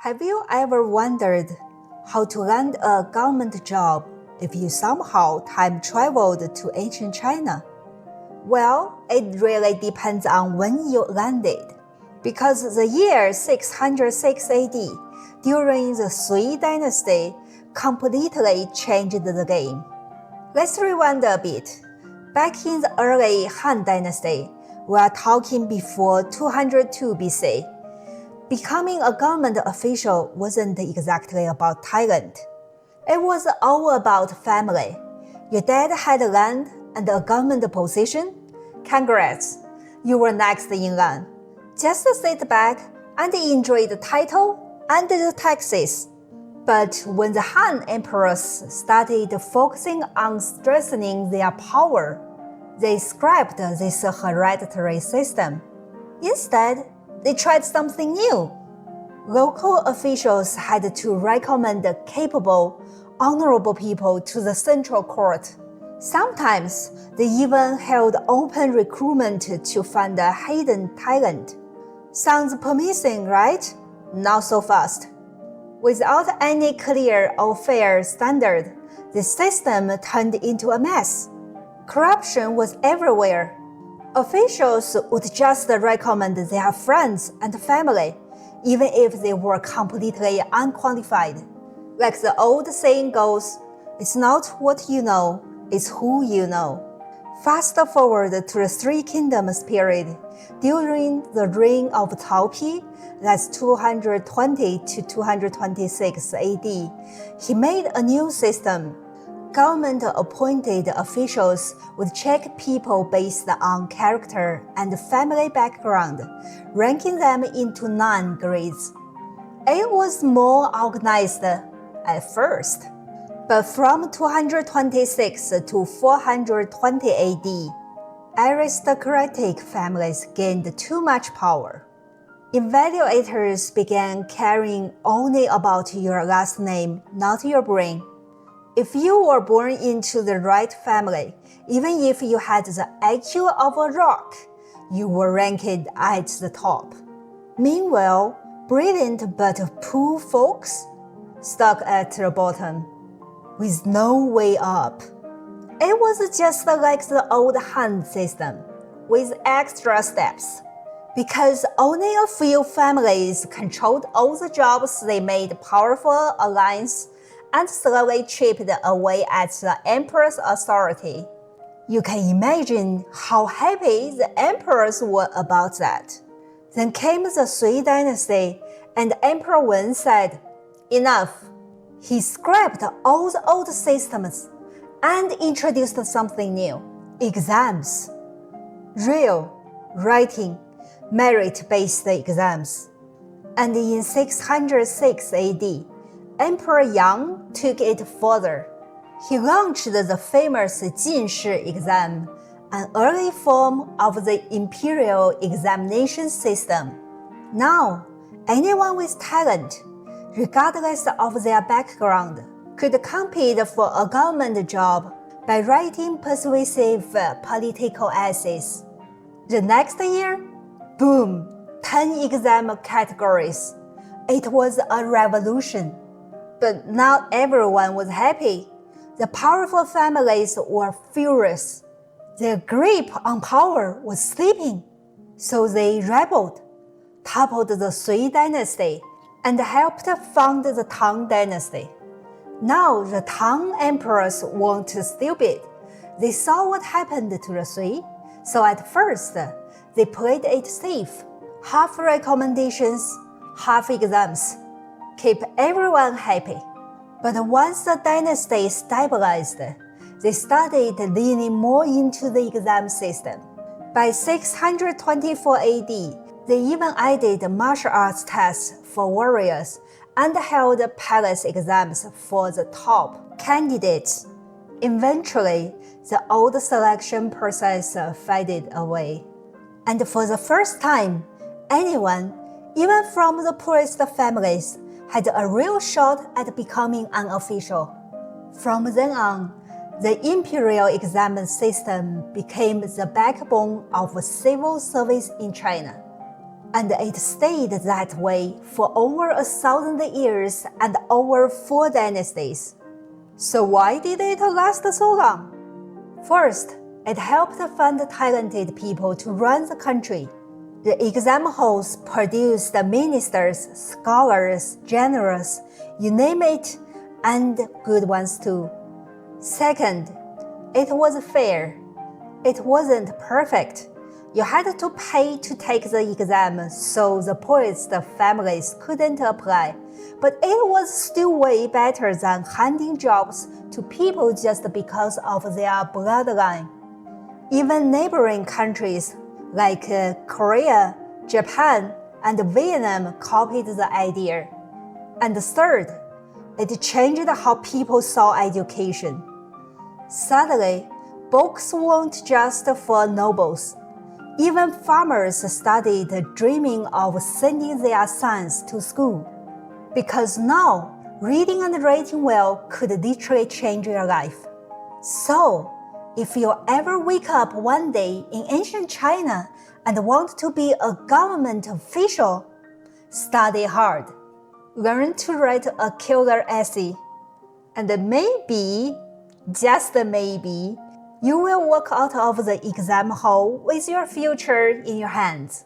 Have you ever wondered how to land a government job if you somehow time traveled to ancient China? Well, it really depends on when you landed. Because the year 606 AD, during the Sui dynasty, completely changed the game. Let's rewind a bit. Back in the early Han dynasty, we are talking before 202 BC. Becoming a government official wasn't exactly about talent. It was all about family. Your dad had land and a government position? Congrats, you were next in line. Just sit back and enjoy the title and the taxes. But when the Han emperors started focusing on strengthening their power, they scrapped this hereditary system. Instead, they tried something new. Local officials had to recommend capable, honorable people to the central court. Sometimes, they even held open recruitment to find a hidden talent. Sounds promising, right? Not so fast. Without any clear or fair standard, the system turned into a mess. Corruption was everywhere. Officials would just recommend their friends and family, even if they were completely unqualified. Like the old saying goes, it's not what you know, it's who you know. Fast forward to the Three Kingdoms period. During the reign of Cao Pi, that's 220 to 226 AD, he made a new system. Government-appointed officials would check people based on character and family background, ranking them into 9 grades. It was more organized at first, but from 226 to 420 AD, aristocratic families gained too much power. Evaluators began caring only about your last name, not your brain. If you were born into the right family, even if you had the IQ of a rock, you were ranked at the top. Meanwhile, brilliant but poor folks stuck at the bottom, with no way up. It was just like the old Han system, with extra steps. Because only a few families controlled all the jobs, they made powerful alliances and slowly chipped away at the emperor's authority. You can imagine how happy the emperors were about that. Then came the Sui dynasty, and Emperor Wen said, enough. He scrapped all the old systems and introduced something new, exams. Real, writing, merit-based exams. And in 606 AD, Emperor Yang took it further. He launched the famous Jinshi exam, an early form of the imperial examination system. Now, anyone with talent, regardless of their background, could compete for a government job by writing persuasive political essays. The next year, boom, 10 exam categories. It was a revolution. But not everyone was happy. The powerful families were furious. Their grip on power was slipping. So they rebelled, toppled the Sui dynasty, and helped found the Tang dynasty. Now the Tang emperors weren't stupid. They saw what happened to the Sui, so at first, they played it safe. Half recommendations, half exams. Keep everyone happy. But once the dynasty stabilized, they started leaning more into the exam system. By 624 AD, they even added martial arts tests for warriors and held palace exams for the top candidates. Eventually, the old selection process faded away. And for the first time, anyone, even from the poorest families, had a real shot at becoming an official. From then on, the imperial exam system became the backbone of civil service in China. And it stayed that way for over 1,000 years and over 4 dynasties. So why did it last so long? First, it helped fund talented people to run the country. The exam halls produced ministers, scholars, generals, you name it, and good ones too. Second, it was fair. It wasn't perfect. You had to pay to take the exam, so the poorest families couldn't apply. But it was still way better than handing jobs to people just because of their bloodline. Even neighboring countries like Korea, Japan, and Vietnam copied the idea. And third, it changed how people saw education. Suddenly, books weren't just for nobles. Even farmers started dreaming of sending their sons to school. Because now, reading and writing well could literally change your life. So, if you ever wake up one day in ancient China and want to be a government official, study hard. Learn to write a killer essay. And maybe, just maybe, you will walk out of the exam hall with your future in your hands.